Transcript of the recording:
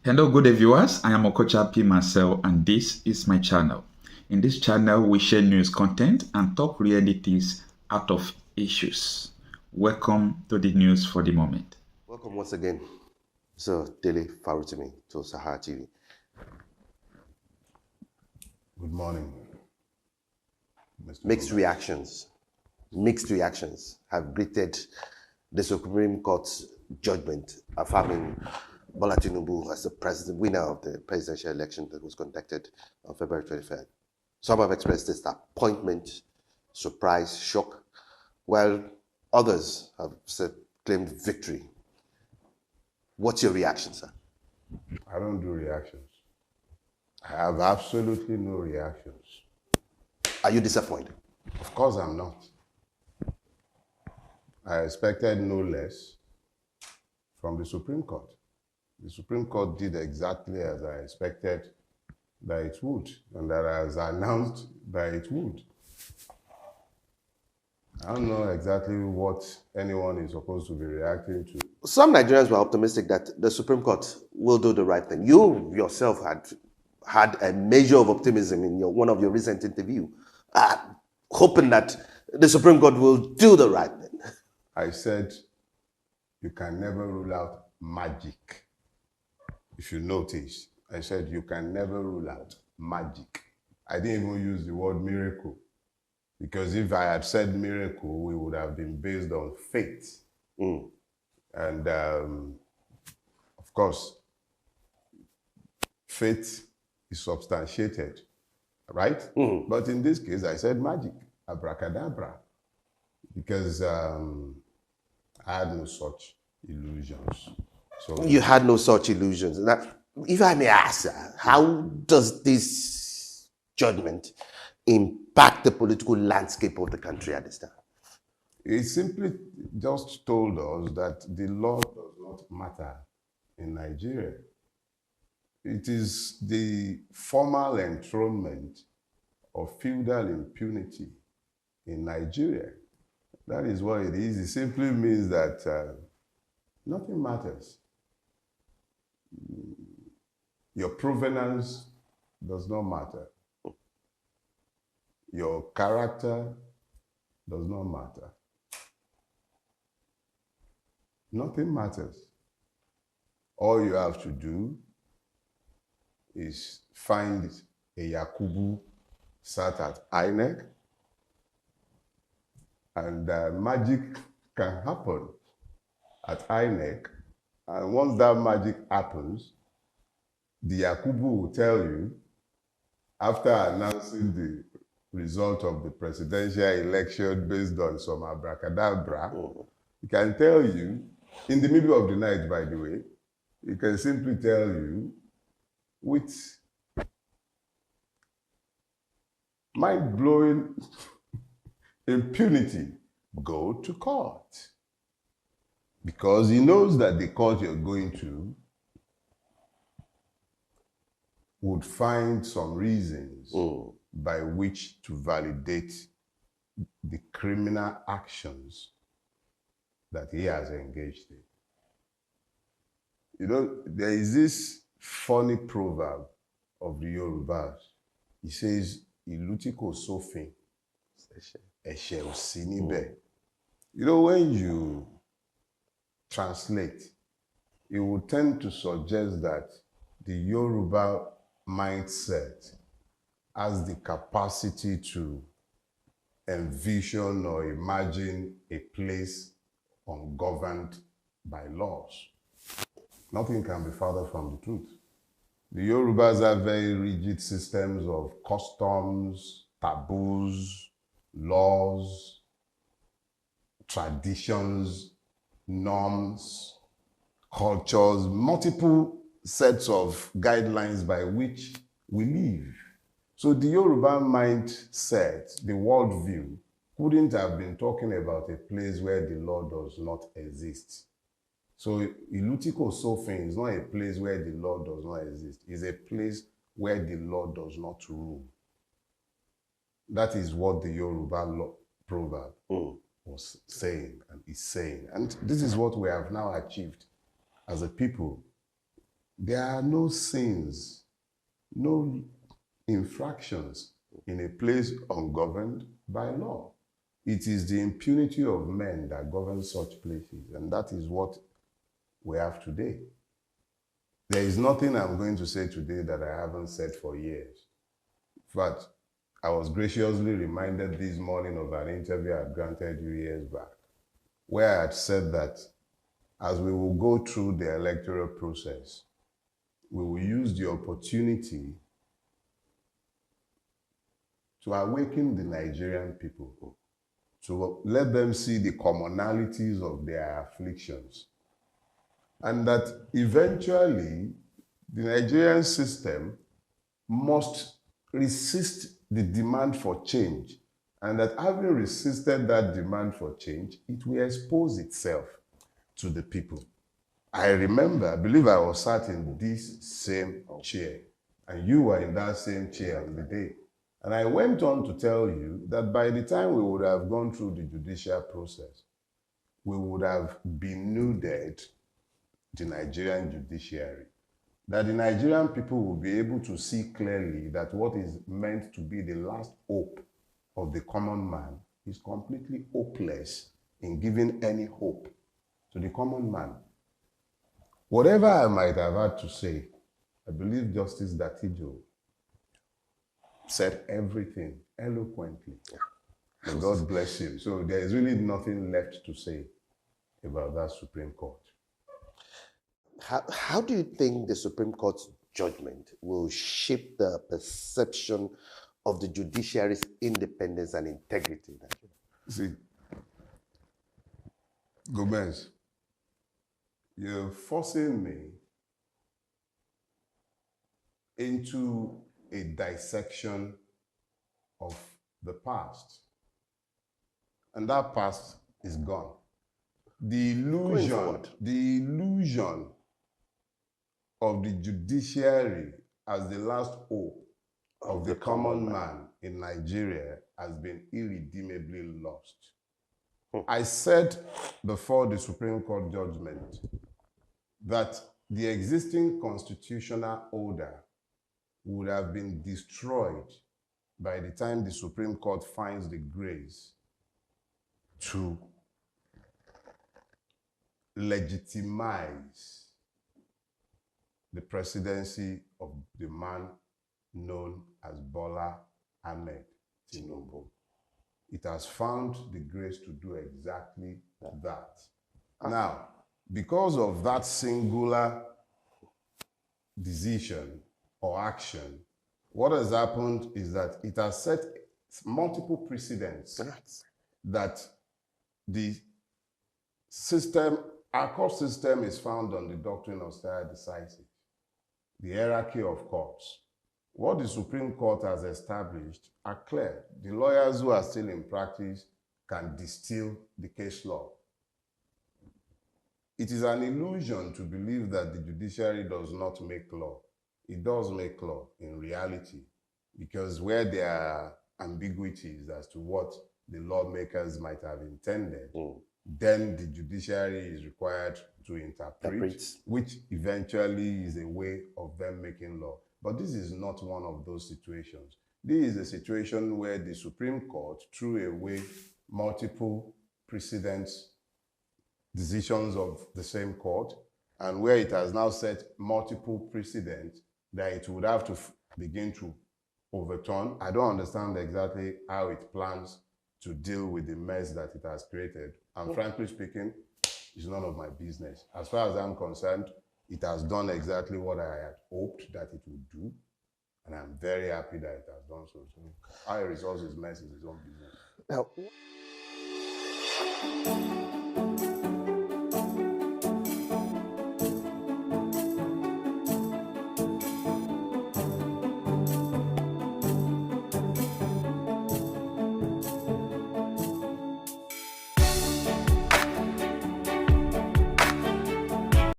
Hello, good day viewers. I am Okocha Marcel and this is my channel. In this channel, we share news content and talk realities out of issues. Welcome to the news for the moment. Welcome once again, Sir Dele Farotimi to Sahara TV. Good morning, Mr. Mixed Bola. reactions have greeted the Supreme Court's judgment affirming Bola Tinubu as the winner of the presidential election that was conducted on February 23rd. Some have expressed disappointment, surprise, shock, while others have claimed victory. What's your reaction, sir? I don't do reactions. I have absolutely no reactions. Are you disappointed? Of course I'm not. I expected no less from the Supreme Court. The Supreme Court did exactly as I expected that it would, and that as announced that it would. I don't know exactly what anyone is supposed to be reacting to. Some Nigerians were optimistic that the Supreme Court will do the right thing. You yourself had a measure of optimism in one of your recent interview, hoping that the Supreme Court will do the right thing. I said, you can never rule out magic. If you notice, I said, you can never rule out magic. I didn't even use the word miracle, because if I had said miracle, we would have been based on faith. And of course, faith is substantiated, right? But in this case, I said magic, abracadabra, because I had no such illusions. So You had no such illusions. Now, if I may ask, how does this judgment impact the political landscape of the country at this time? it simply just told us that the law does not matter in Nigeria. It is the formal enthronement of feudal impunity in Nigeria. That is what it is. It simply means that nothing matters. Your provenance does not matter. Your character does not matter. Nothing matters. All you have to do is find a Yakubu sat at INEC, and magic can happen at INEC. And once that magic happens, the Yakubu will tell you, after announcing the result of the presidential election based on some abracadabra, he can tell you, in the middle of the night, by the way, he can simply tell you, with mind-blowing impunity, go to court. Because he knows that the court you're going to would find some reasons by which to validate the criminal actions that he has engaged in. You know, there is this funny proverb of the Yorubas. He says, "Ìlú tí kò sófin, ẹ̀ṣẹ̀ ò sí níbẹ̀." You know, when you translate, it would tend to suggest that the Yoruba mindset has the capacity to envision or imagine a place ungoverned by laws. Nothing can be further from the truth. The Yorubas have very rigid systems of customs, taboos, laws, traditions, norms, cultures, multiple sets of guidelines by which we live. So the Yoruba mindset, the worldview, couldn't have been talking about a place where the law does not exist. So Ìlú tí kò sófin is not a place where the law does not exist. It's a place where the law does not rule. That is what the Yoruba proverb was saying and is saying. And this is what we have now achieved as a people. There are no sins, no infractions in a place ungoverned by law. It is the impunity of men that governs such places, and that is what we have today. There is nothing I'm going to say today that I haven't said for years. But I was graciously reminded this morning of an interview I granted you years back, where I had said that as we will go through the electoral process, we will use the opportunity to awaken the Nigerian people, to let them see the commonalities of their afflictions, and that eventually the Nigerian system must resist the demand for change, and that having resisted that demand for change, it will expose itself to the people. I remember, I believe I was sat in this same chair, and you were in that same chair on the day. And I went on to tell you that by the time we would have gone through the judicial process, we would have denuded the Nigerian judiciary. That the Nigerian people will be able to see clearly that what is meant to be the last hope of the common man is completely hopeless in giving any hope to the common man. Whatever I might have had to say, I believe Justice Datijo said everything eloquently. And God bless him. So there is really nothing left to say about that Supreme Court. How do you think the Supreme Court's judgment will shape the perception of the judiciary's independence and integrity? See, Gomez, you're forcing me into a dissection of the past. And that past is gone. The illusion of the judiciary as the last hope of the common man in Nigeria has been irredeemably lost. I said before the Supreme Court judgment that the existing constitutional order would have been destroyed by the time the Supreme Court finds the grace to legitimize the presidency of the man known as Bola Ahmed Tinubu. It has found the grace to do exactly that. Now, because of that singular decision or action, what has happened is that it has set multiple precedents that the system, our court system is found on the doctrine of stare decisis, the hierarchy of courts. What the Supreme Court has established are clear. The lawyers who are still in practice can distill the case law. It is an illusion to believe that the judiciary does not make law. It does make law in reality, because where there are ambiguities as to what the lawmakers might have intended, then the judiciary is required to interpret, which eventually is a way of them making law. But this is not one of those situations. This is a situation where the Supreme Court threw away multiple precedents, decisions of the same court, and where it has now set multiple precedents that it would have to begin to overturn. I don't understand exactly how it plans to deal with the mess that it has created. And frankly speaking, it's none of my business. As far as I'm concerned, it has done exactly what I had hoped that it would do. And I'm very happy that it has done so. So how it resolves his mess is his own business. Now,